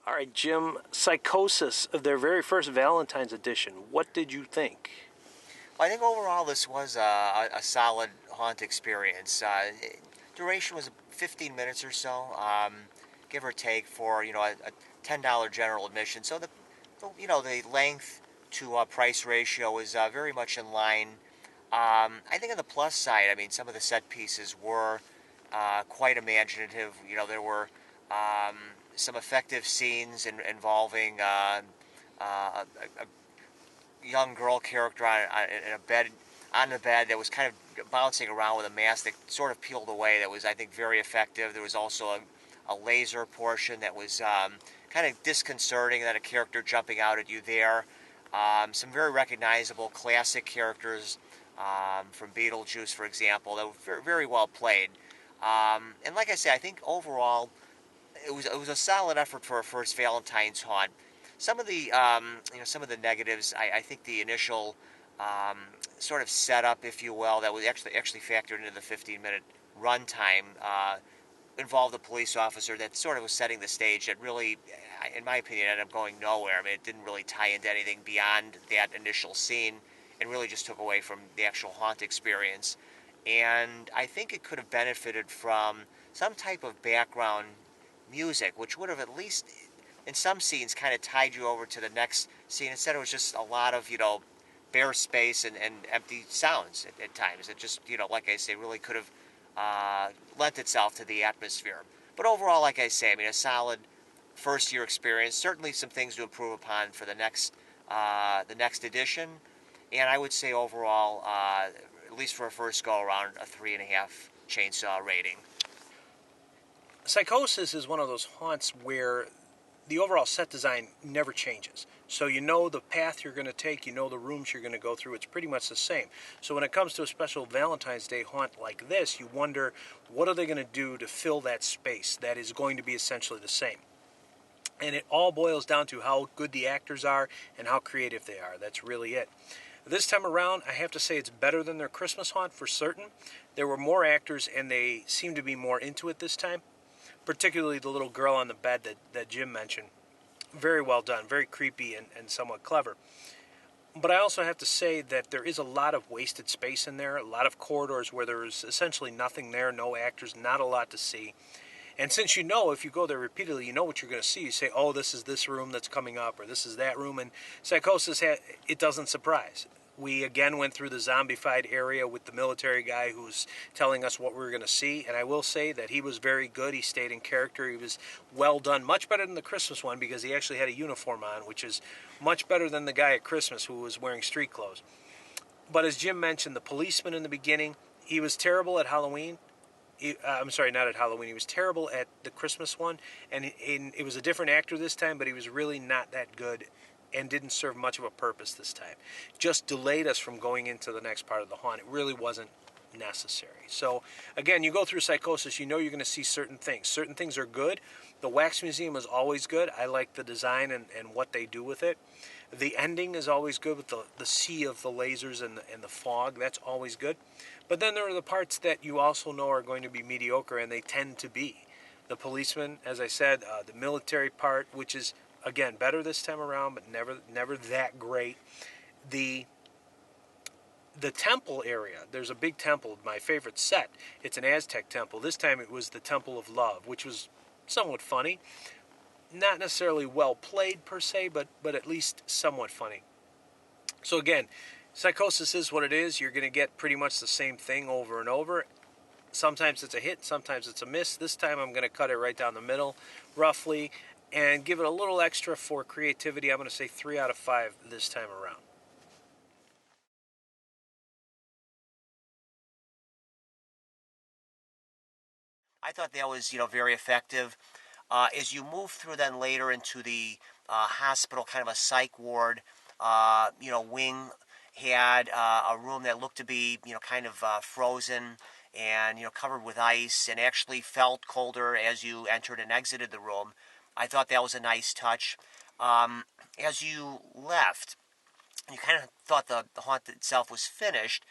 All right, Jim, Psychosis, of their very first Valentine's edition. What did you think? Well, I think overall this was a solid haunt experience. Duration was 15 minutes or so, give or take, for a $10 general admission. So the length to price ratio is very much in line. I think on the plus side, I mean, some of the set pieces were quite imaginative. There were some effective scenes involving a young girl character in a bed, on the bed, that was kind of bouncing around with a mask that sort of peeled away. That was, I think, very effective. There was also a laser portion that was kind of disconcerting, and then a character jumping out at you there. Some very recognizable classic characters from Beetlejuice, for example, that were very, very well played. And like I say, I think overall it was a solid effort for a first Valentine's haunt. Some of the some of the negatives, I think the initial sort of setup, if you will, that was actually factored into the 15-minute runtime, involved a police officer that sort of was setting the stage that really, in my opinion, ended up going nowhere. I mean, it didn't really tie into anything beyond that initial scene, and really just took away from the actual haunt experience. And I think it could have benefited from some type of background music, which would have at least, in some scenes, kind of tied you over to the next scene. Instead, it was just a lot of, bare space and empty sounds at times. It just, like I say, really could have lent itself to the atmosphere. But overall, like I say, I mean, a solid first-year experience. Certainly some things to improve upon for the next edition. And I would say overall, at least for a first go-around, a 3.5 chainsaw rating. Psychosis is one of those haunts where the overall set design never changes. So you know the path you're going to take, you know the rooms you're going to go through, it's pretty much the same. So when it comes to a special Valentine's Day haunt like this, you wonder, what are they going to do to fill that space that is going to be essentially the same? And it all boils down to how good the actors are and how creative they are. That's really it. This time around, I have to say it's better than their Christmas haunt for certain. There were more actors and they seem to be more into it this time. Particularly the little girl on the bed that Jim mentioned. Very well done, very creepy and somewhat clever. But I also have to say that there is a lot of wasted space in there, a lot of corridors where there's essentially nothing there, no actors, not a lot to see. And since if you go there repeatedly, you know what you're going to see. You say, oh, this is this room that's coming up, or this is that room. And Psychosis, it doesn't surprise. We again went through the zombified area with the military guy who's telling us what we were going to see. And I will say that he was very good. He stayed in character. He was well done. Much better than the Christmas one because he actually had a uniform on, which is much better than the guy at Christmas who was wearing street clothes. But as Jim mentioned, the policeman in the beginning, he was terrible at Halloween. I'm sorry, not at Halloween. He was terrible at the Christmas one. And it was a different actor this time, but he was really not that good and didn't serve much of a purpose this time. Just delayed us from going into the next part of the haunt. It really wasn't necessary. So, again, you go through Psychosis, you know you're going to see certain things. Certain things are good. The Wax Museum is always good. I like the design and what they do with it. The ending is always good with the sea of the lasers and the fog. That's always good. But then there are the parts that you also know are going to be mediocre, and they tend to be. The policeman, as I said, the military part, which is, again, better this time around, but never that great. The temple area, there's a big temple, my favorite set. It's an Aztec temple. This time it was the Temple of Love, which was somewhat funny. Not necessarily well played per se, but at least somewhat funny. So again, Psychosis is what it is. You're going to get pretty much the same thing over and over. Sometimes it's a hit, sometimes it's a miss. This time I'm going to cut it right down the middle, roughly, and give it a little extra for creativity. I'm going to say 3 out of 5 this time around. I thought that was, very effective. As you move through then later into the hospital, kind of a psych ward, wing had a room that looked to be, kind of frozen and, covered with ice, and actually felt colder as you entered and exited the room. I thought that was a nice touch. As you left, you kind of thought the haunt itself was finished.